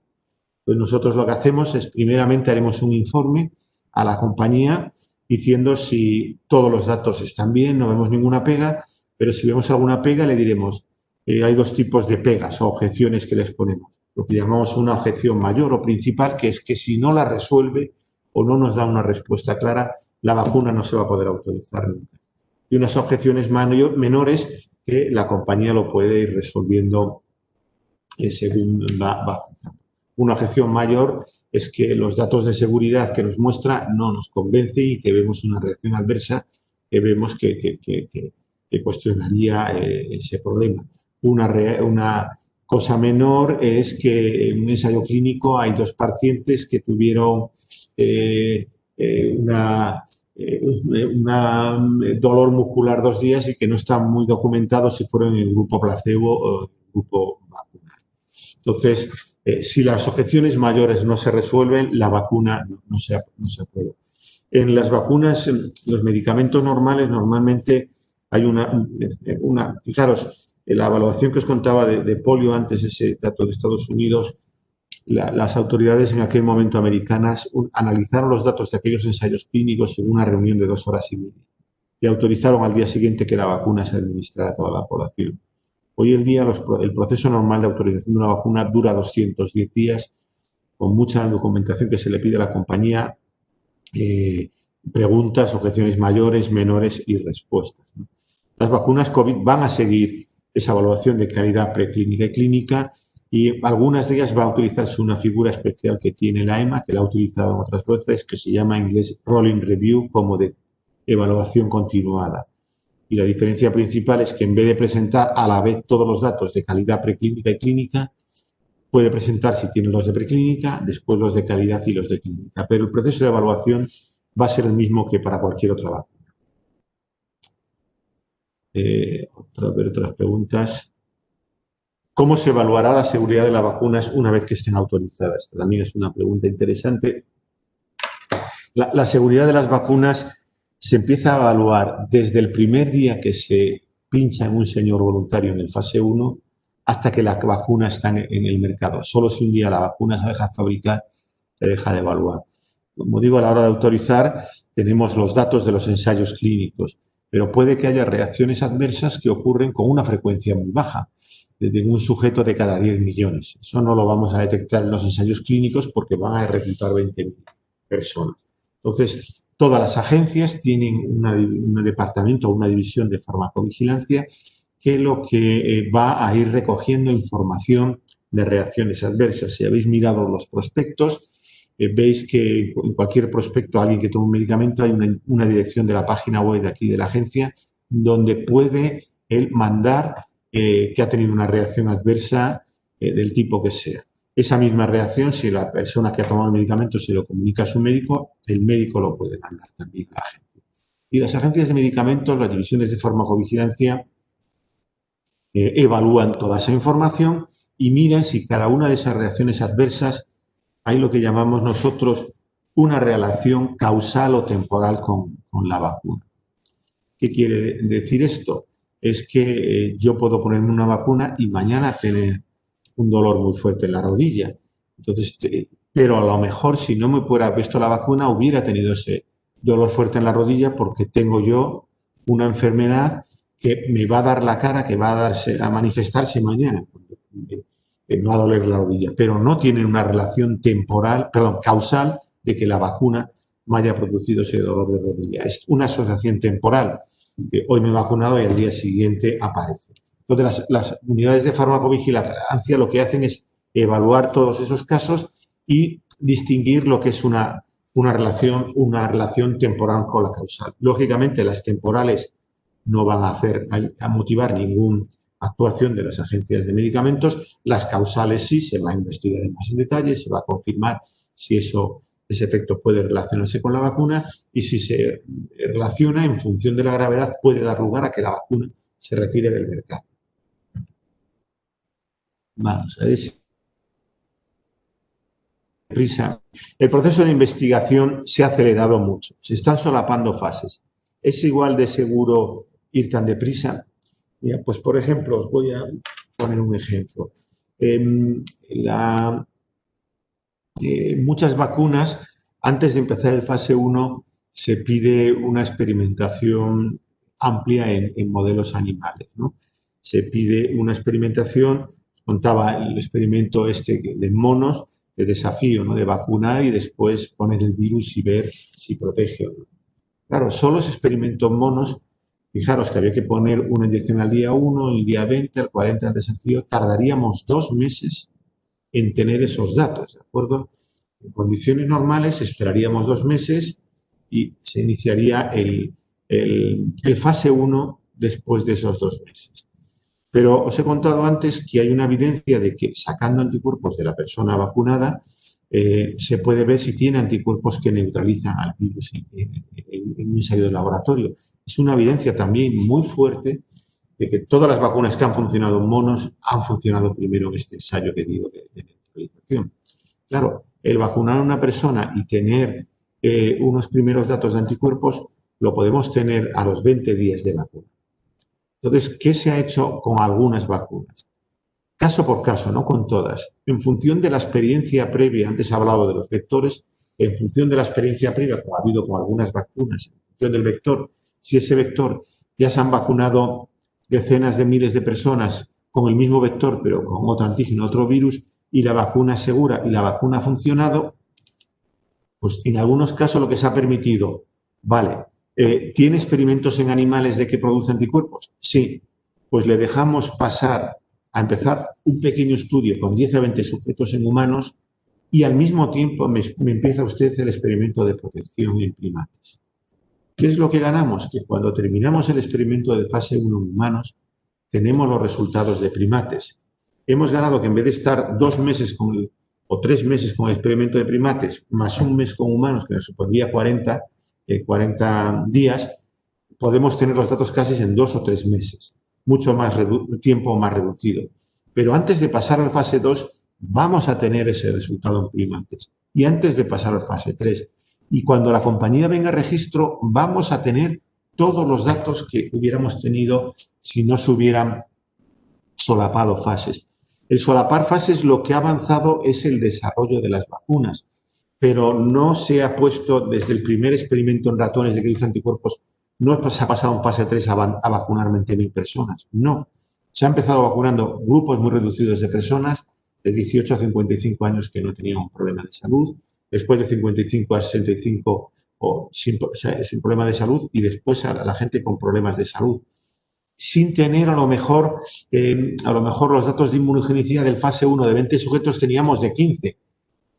Pues nosotros lo que hacemos es, primeramente, haremos un informe a la compañía diciendo si todos los datos están bien, no vemos ninguna pega, pero si vemos alguna pega le diremos, hay dos tipos de pegas o objeciones que les ponemos. Lo que llamamos una objeción mayor o principal, que es que si no la resuelve o no nos da una respuesta clara, la vacuna no se va a poder autorizar nunca. Y unas objeciones menores que la compañía lo puede ir resolviendo según va avanzando. Una objeción mayor es que los datos de seguridad que nos muestra no nos convencen y que vemos una reacción adversa que vemos que cuestionaría ese problema. Una cosa menor es que en un ensayo clínico hay dos pacientes que tuvieron dolor muscular 2 días y que no está muy documentado si fueron en el grupo placebo o en el grupo vacunal. Entonces, si las objeciones mayores no se resuelven, la vacuna no se aprueba. En las vacunas, en los medicamentos normales, normalmente hay fijaros, en la evaluación que os contaba de polio antes, ese dato de Estados Unidos, las autoridades en aquel momento americanas analizaron los datos de aquellos ensayos clínicos en una reunión de 2 horas y media y autorizaron al día siguiente que la vacuna se administrara a toda la población. Hoy en día el proceso normal de autorización de una vacuna dura 210 días, con mucha documentación que se le pide a la compañía, preguntas, objeciones mayores, menores y respuestas. Las vacunas COVID van a seguir esa evaluación de calidad preclínica y clínica y algunas de ellas va a utilizarse una figura especial que tiene la EMA, que la ha utilizado en otras veces, que se llama en inglés Rolling Review, como de evaluación continuada. Y la diferencia principal es que en vez de presentar a la vez todos los datos de calidad preclínica y clínica, puede presentar, si tiene los de preclínica, después los de calidad y los de clínica. Pero el proceso de evaluación va a ser el mismo que para cualquier otra vacuna. Otras preguntas. ¿Cómo se evaluará la seguridad de las vacunas una vez que estén autorizadas? Esta también es una pregunta interesante. La seguridad de las vacunas se empieza a evaluar desde el primer día que se pincha en un señor voluntario en el fase 1 hasta que la vacuna está en el mercado. Solo si un día la vacuna se deja fabricar, se deja de evaluar. Como digo, a la hora de autorizar tenemos los datos de los ensayos clínicos, pero puede que haya reacciones adversas que ocurren con una frecuencia muy baja, de un sujeto de cada 10 millones. Eso no lo vamos a detectar en los ensayos clínicos porque van a reclutar 20.000 personas. Entonces, todas las agencias tienen un departamento o una división de farmacovigilancia que lo que va a ir recogiendo información de reacciones adversas. Si habéis mirado los prospectos, veis que en cualquier prospecto, alguien que toma un medicamento, hay una dirección de la página web de aquí de la agencia donde puede él mandar que ha tenido una reacción adversa del tipo que sea. Esa misma reacción, si la persona que ha tomado el medicamento se lo comunica a su médico, el médico lo puede mandar también a la agencia. Y las agencias de medicamentos, las divisiones de farmacovigilancia, evalúan toda esa información y miran si cada una de esas reacciones adversas hay lo que llamamos nosotros una relación causal o temporal con la vacuna. ¿Qué quiere decir esto? Es que yo puedo ponerme una vacuna y mañana tener un dolor muy fuerte en la rodilla. Entonces, pero a lo mejor si no me hubiera puesto la vacuna hubiera tenido ese dolor fuerte en la rodilla porque tengo yo una enfermedad que me va a dar la cara, que va a manifestarse mañana. Me va a doler la rodilla, pero no tiene una relación causal de que la vacuna me haya producido ese dolor de rodilla. Es una asociación temporal, que hoy me he vacunado y al día siguiente aparece. Entonces, las unidades de farmacovigilancia lo que hacen es evaluar todos esos casos y distinguir lo que es una relación temporal con la causal. Lógicamente, las temporales no van a motivar ninguna actuación de las agencias de medicamentos. Las causales sí, se va a investigar más en detalle, se va a confirmar si ese efecto puede relacionarse con la vacuna y si se relaciona en función de la gravedad puede dar lugar a que la vacuna se retire del mercado. Vamos a ver si prisa. El proceso de investigación se ha acelerado mucho, se están solapando fases. ¿Es igual de seguro ir tan deprisa? Mira, pues por ejemplo, os voy a poner un ejemplo. Muchas vacunas, antes de empezar el fase 1, se pide una experimentación amplia en modelos animales, ¿no? Se pide una experimentación, contaba el experimento de monos, de desafío, ¿no? De vacunar y después poner el virus y ver si protege o no. Claro, solo se experimentó en monos. Fijaros que había que poner una inyección al día 1, el día 20, al 40 el desafío. Tardaríamos 2 meses en tener esos datos, ¿de acuerdo? En condiciones normales esperaríamos 2 meses y se iniciaría el fase 1 después de esos 2 meses. Pero os he contado antes que hay una evidencia de que sacando anticuerpos de la persona vacunada se puede ver si tiene anticuerpos que neutralizan al virus en un ensayo de laboratorio. Es una evidencia también muy fuerte de que todas las vacunas que han funcionado en monos han funcionado primero en este ensayo que digo de neutralización. Claro, el vacunar a una persona y tener unos primeros datos de anticuerpos lo podemos tener a los 20 días de vacuna. Entonces, ¿qué se ha hecho con algunas vacunas? Caso por caso, no con todas. En función de la experiencia previa, antes he hablado de los vectores, en función de la experiencia previa, como ha habido con algunas vacunas, en función del vector, si ese vector ya se han vacunado decenas de miles de personas con el mismo vector, pero con otro antígeno, otro virus, y la vacuna es segura y la vacuna ha funcionado, pues en algunos casos lo que se ha permitido, vale, ¿tiene experimentos en animales de que produce anticuerpos? Sí, pues le dejamos pasar a empezar un pequeño estudio con 10 a 20 sujetos en humanos y al mismo tiempo me empieza usted el experimento de protección en primates. ¿Qué es lo que ganamos? Que cuando terminamos el experimento de fase 1 en humanos, tenemos los resultados de primates. Hemos ganado que en vez de estar 2 meses o 3 meses con el experimento de primates, más un mes con humanos, que nos supondría 40 días, podemos tener los datos casi en 2 o 3 meses, mucho más tiempo más reducido. Pero antes de pasar al fase 2, vamos a tener ese resultado en primates. Y antes de pasar al fase 3. Y cuando la compañía venga a registro, vamos a tener todos los datos que hubiéramos tenido si no se hubieran solapado fases. El solapar fases lo que ha avanzado es el desarrollo de las vacunas, pero no se ha puesto desde el primer experimento en ratones de que hizo anticuerpos, no se ha pasado en fase 3 a vacunar 20.000 personas, no. Se ha empezado vacunando grupos muy reducidos de personas de 18 a 55 años que no tenían un problema de salud, después de 55 a 65 sin problema de salud y después a la gente con problemas de salud, sin tener a lo mejor los datos de inmunogenicidad del fase 1 de 20 sujetos teníamos de 15.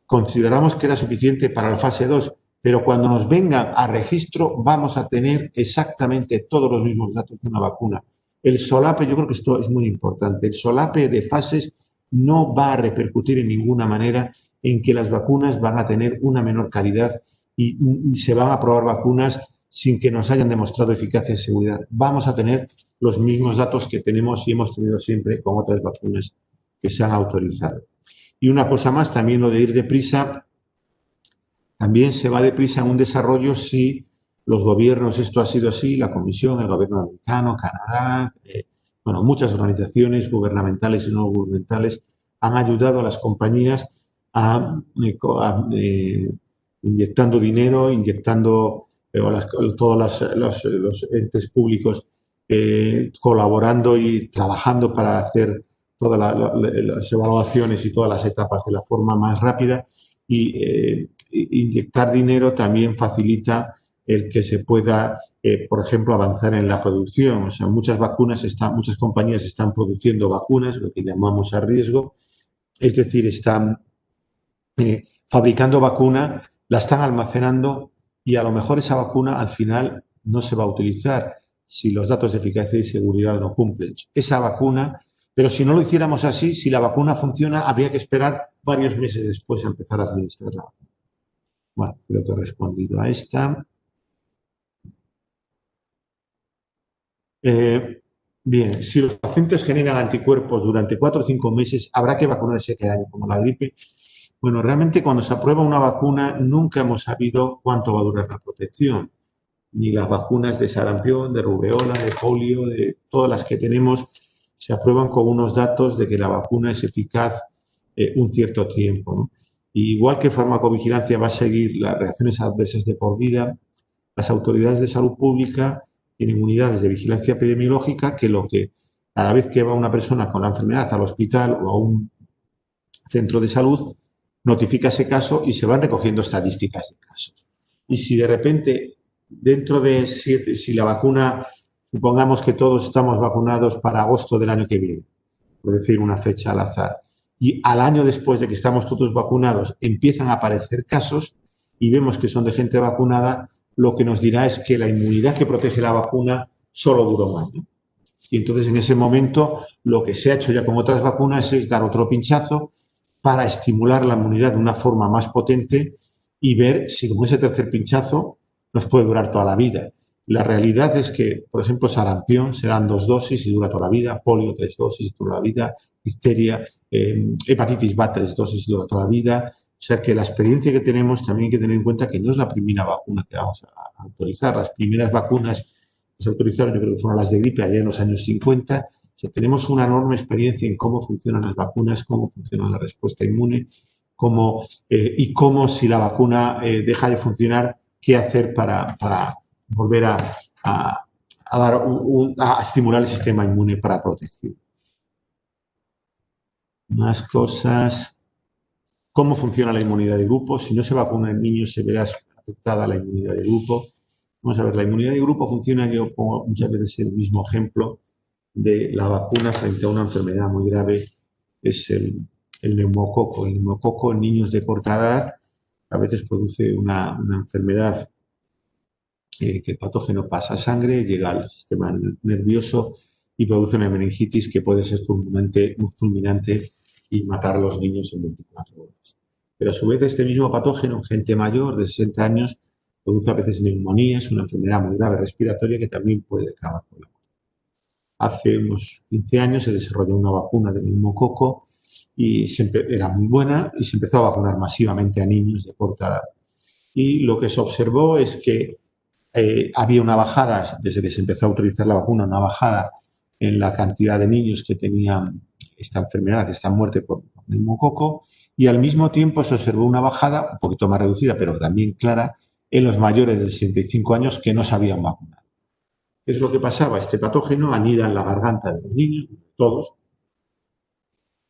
Consideramos que era suficiente para la fase 2, pero cuando nos venga a registro vamos a tener exactamente todos los mismos datos de una vacuna. El solape, yo creo que esto es muy importante, el solape de fases no va a repercutir en ninguna manera en que las vacunas van a tener una menor calidad y se van a probar vacunas sin que nos hayan demostrado eficacia y seguridad. Vamos a tener los mismos datos que tenemos y hemos tenido siempre con otras vacunas que se han autorizado. Y una cosa más, también lo de ir deprisa, también se va deprisa en un desarrollo si los gobiernos, esto ha sido así, la Comisión, el gobierno americano, Canadá, muchas organizaciones gubernamentales y no gubernamentales han ayudado a las compañías inyectando dinero, todos los entes públicos colaborando y trabajando para hacer todas las evaluaciones y todas las etapas de la forma más rápida y inyectar dinero también facilita el que se pueda, por ejemplo, avanzar en la producción. O sea, muchas compañías están produciendo vacunas, lo que llamamos a riesgo, es decir, están fabricando vacuna, la están almacenando y a lo mejor esa vacuna al final no se va a utilizar si los datos de eficacia y seguridad no cumplen. Esa vacuna, pero si no lo hiciéramos así, si la vacuna funciona, habría que esperar varios meses después a empezar a administrarla. Bueno, creo que he respondido a esta. Bien, si los pacientes generan anticuerpos durante 4 o 5 meses, habrá que vacunarse cada año, como la gripe. Bueno, realmente cuando se aprueba una vacuna nunca hemos sabido cuánto va a durar la protección. Ni las vacunas de sarampión, de rubeola, de polio, de todas las que tenemos, se aprueban con unos datos de que la vacuna es eficaz un cierto tiempo, ¿no? Y igual que farmacovigilancia va a seguir las reacciones adversas de por vida, las autoridades de salud pública tienen unidades de vigilancia epidemiológica que cada vez que va una persona con la enfermedad al hospital o a un centro de salud, notifica ese caso y se van recogiendo estadísticas de casos. Y si de repente, dentro de 7, si la vacuna, supongamos que todos estamos vacunados para agosto del año que viene, por decir una fecha al azar, y al año después de que estamos todos vacunados empiezan a aparecer casos y vemos que son de gente vacunada, lo que nos dirá es que la inmunidad que protege la vacuna solo dura un año. Y entonces en ese momento lo que se ha hecho ya con otras vacunas es dar otro pinchazo para estimular la inmunidad de una forma más potente y ver si con ese tercer pinchazo nos puede durar toda la vida. La realidad es que, por ejemplo, sarampión se dan 2 dosis y dura toda la vida, polio 3 dosis y dura la vida, difteria, hepatitis B 3 dosis y dura toda la vida. O sea que la experiencia que tenemos también hay que tener en cuenta que no es la primera vacuna que vamos a autorizar. Las primeras vacunas que se autorizaron, yo creo que fueron las de gripe allá en los años 50. O sea, tenemos una enorme experiencia en cómo funcionan las vacunas, cómo funciona la respuesta inmune, y cómo si la vacuna deja de funcionar, qué hacer para volver a estimular el sistema inmune para protección. Más cosas. ¿Cómo funciona la inmunidad de grupo? Si no se vacuna en niños, se verá afectada la inmunidad de grupo. Vamos a ver, la inmunidad de grupo funciona, yo pongo muchas veces el mismo ejemplo de la vacuna frente a una enfermedad muy grave, es el neumococo. El neumococo en niños de corta edad a veces produce una enfermedad que el patógeno pasa a sangre, llega al sistema nervioso y produce una meningitis que puede ser fulminante y matar a los niños en 24 horas. Pero a su vez este mismo patógeno en gente mayor de 60 años produce a veces neumonías, una enfermedad muy grave respiratoria que también puede acabar con la muerte. Hace unos 15 años se desarrolló una vacuna de neumococo y era muy buena y se empezó a vacunar masivamente a niños de corta edad. Y lo que se observó es que había una bajada, desde que se empezó a utilizar la vacuna, una bajada en la cantidad de niños que tenían esta enfermedad, esta muerte por neumococo, y al mismo tiempo se observó una bajada, un poquito más reducida, pero también clara, en los mayores de 65 años que no se habían vacunado. ¿Qué es lo que pasaba? Este patógeno anida en la garganta de los niños, todos,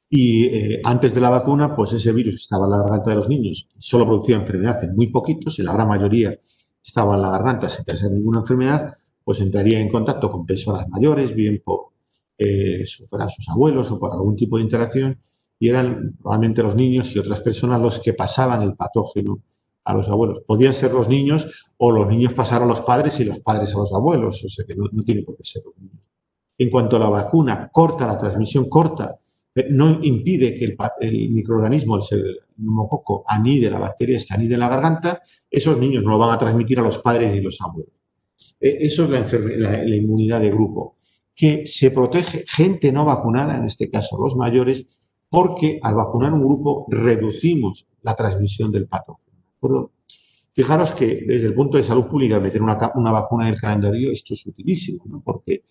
y antes de la vacuna, pues ese virus que estaba en la garganta de los niños solo producía enfermedad en muy poquitos, en la gran mayoría estaba en la garganta sin causar ninguna enfermedad, pues entraría en contacto con personas mayores, bien por fueran sus abuelos o por algún tipo de interacción, y eran probablemente los niños y otras personas los que pasaban el patógeno a los abuelos. Podían ser los niños o los niños pasar a los padres y los padres a los abuelos, o sea que no tiene por qué ser los niños. En cuanto a la vacuna, corta la transmisión, no impide que el microorganismo, el neumococo, anide la bacteria, anide en la garganta, esos niños no lo van a transmitir a los padres ni los abuelos. Eso es la inmunidad de grupo, que se protege gente no vacunada, en este caso los mayores, porque al vacunar un grupo reducimos la transmisión del patógeno. ¿De acuerdo? Fijaros que desde el punto de salud pública meter una vacuna en el calendario, esto es utilísimo, ¿no? Porque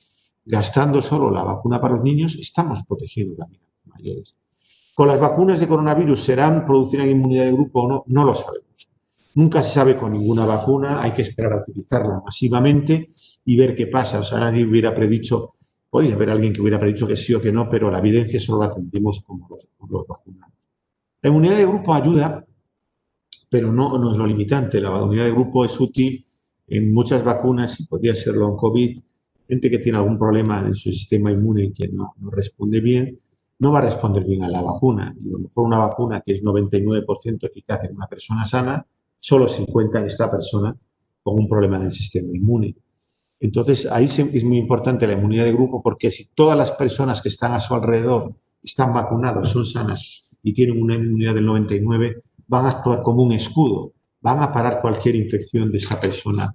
gastando solo la vacuna para los niños estamos protegiendo también a los mayores. ¿Con las vacunas de coronavirus producirán inmunidad de grupo o no? No lo sabemos. Nunca se sabe con ninguna vacuna, hay que esperar a utilizarla masivamente y ver qué pasa. O sea, nadie hubiera predicho, podría haber alguien que hubiera predicho que sí o que no, pero la evidencia solo la tendremos con los vacunados. La inmunidad de grupo ayuda, pero no es lo limitante. La inmunidad de grupo es útil en muchas vacunas, y podría serlo en COVID, gente que tiene algún problema en su sistema inmune y que no responde bien, no va a responder bien a la vacuna. Y a lo mejor una vacuna que es 99% eficaz en una persona sana, solo se encuentra en esta persona con un problema del sistema inmune. Entonces, ahí es muy importante la inmunidad de grupo, porque si todas las personas que están a su alrededor están vacunados, son sanas y tienen una inmunidad del 99, van a actuar como un escudo, van a parar cualquier infección de esa persona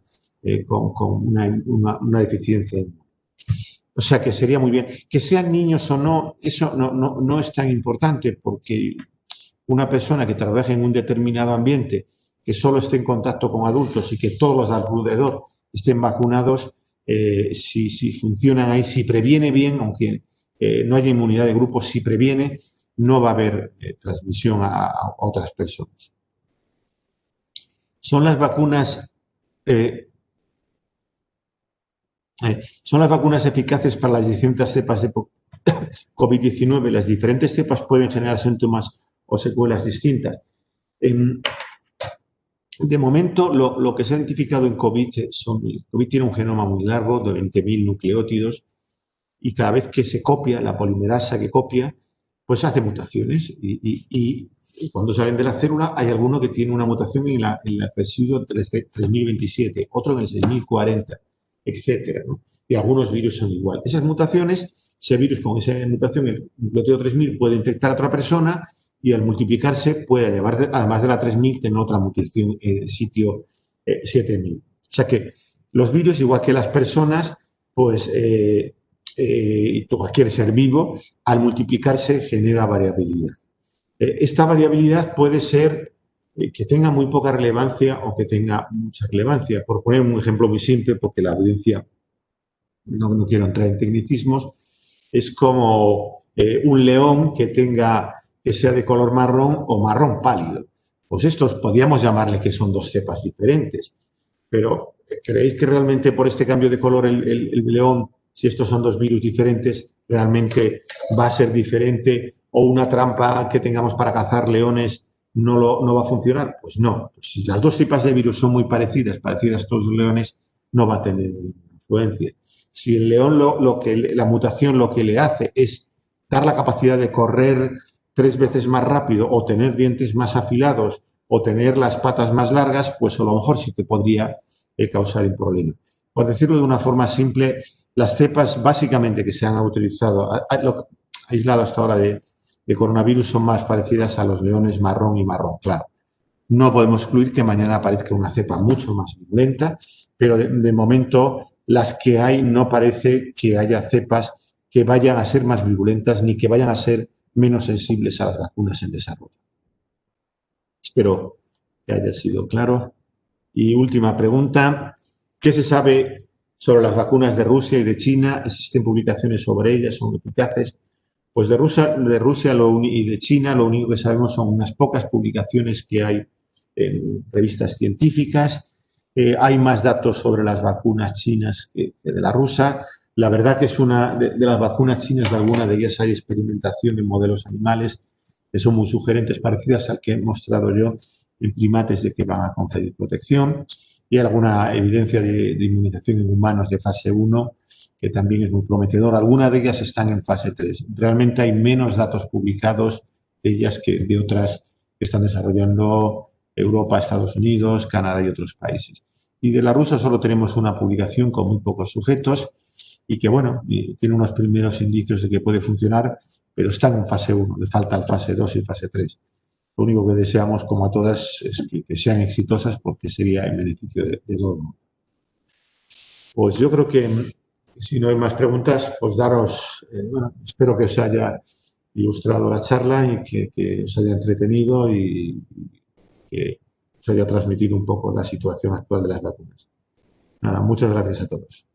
con una deficiencia. O sea que sería muy bien. Que sean niños o no, eso no es tan importante, porque una persona que trabaja en un determinado ambiente, que solo esté en contacto con adultos y que todos los alrededor estén vacunados, si funcionan ahí, si previene bien, aunque no haya inmunidad de grupo, si previene, no va a haber transmisión a otras personas. Son las vacunas eh, son las vacunas eficaces para las distintas cepas de COVID-19. Las diferentes cepas pueden generar síntomas o secuelas distintas. De momento, lo que se ha identificado en COVID el COVID tiene un genoma muy largo, de 20.000 nucleótidos, y cada vez que se copia, la polimerasa que copia, pues hace mutaciones. Y cuando salen de la célula, hay alguno que tiene una mutación en el residuo 3027, otro en el 6040, etcétera, ¿no? Y algunos virus son igual. Esas mutaciones, ese virus con esa mutación, el nucleótido 3000, puede infectar a otra persona y al multiplicarse puede llevar, además de la 3000, tener otra mutación en el sitio 7000. O sea que los virus, igual que las personas, pues cualquier ser vivo, al multiplicarse genera variabilidad. Esta variabilidad puede ser que tenga muy poca relevancia o que tenga mucha relevancia. Por poner un ejemplo muy simple, porque la audiencia no quiero entrar en tecnicismos, es como un león que sea de color marrón o marrón pálido. Pues estos podríamos llamarle que son dos cepas diferentes, pero ¿creéis que realmente por este cambio de color el león, si estos son dos virus diferentes, realmente va a ser diferente o una trampa que tengamos para cazar leones no va a funcionar? Pues no. Pues si las dos cepas de virus son muy parecidas a todos los leones, no va a tener influencia. Si el león la mutación lo que le hace es dar la capacidad de correr 3 veces más rápido o tener dientes más afilados o tener las patas más largas, pues a lo mejor sí que podría causar un problema. Por decirlo de una forma simple, las cepas básicamente que se han utilizado, aislado hasta ahora de coronavirus, son más parecidas a los leones marrón y marrón claro. No podemos excluir que mañana aparezca una cepa mucho más violenta, pero de momento las que hay no parece que haya cepas que vayan a ser más virulentas ni que vayan a ser menos sensibles a las vacunas en desarrollo. Espero que haya sido claro. Y última pregunta, ¿qué se sabe sobre las vacunas de Rusia y de China? ¿Existen publicaciones sobre ellas? ¿Son eficaces? Pues de Rusia y de China lo único que sabemos son unas pocas publicaciones que hay en revistas científicas. Hay más datos sobre las vacunas chinas que de la rusa. La verdad que es de las vacunas chinas, de alguna de ellas hay experimentación en modelos animales que son muy sugerentes, parecidas al que he mostrado yo en primates de que van a conferir protección. Y alguna evidencia de inmunización en humanos de fase 1 que también es muy prometedor. Algunas de ellas están en fase 3. Realmente hay menos datos publicados de ellas que de otras que están desarrollando Europa, Estados Unidos, Canadá y otros países. Y de la rusa solo tenemos una publicación con muy pocos sujetos y que, bueno, tiene unos primeros indicios de que puede funcionar, pero están en fase 1, le falta el fase 2 y fase 3. Lo único que deseamos, como a todas, es que sean exitosas porque sería en beneficio de todo el mundo. Pues yo creo que si no hay más preguntas, pues bueno, espero que os haya ilustrado la charla y que os haya entretenido y que os haya transmitido un poco la situación actual de las vacunas. Nada, muchas gracias a todos.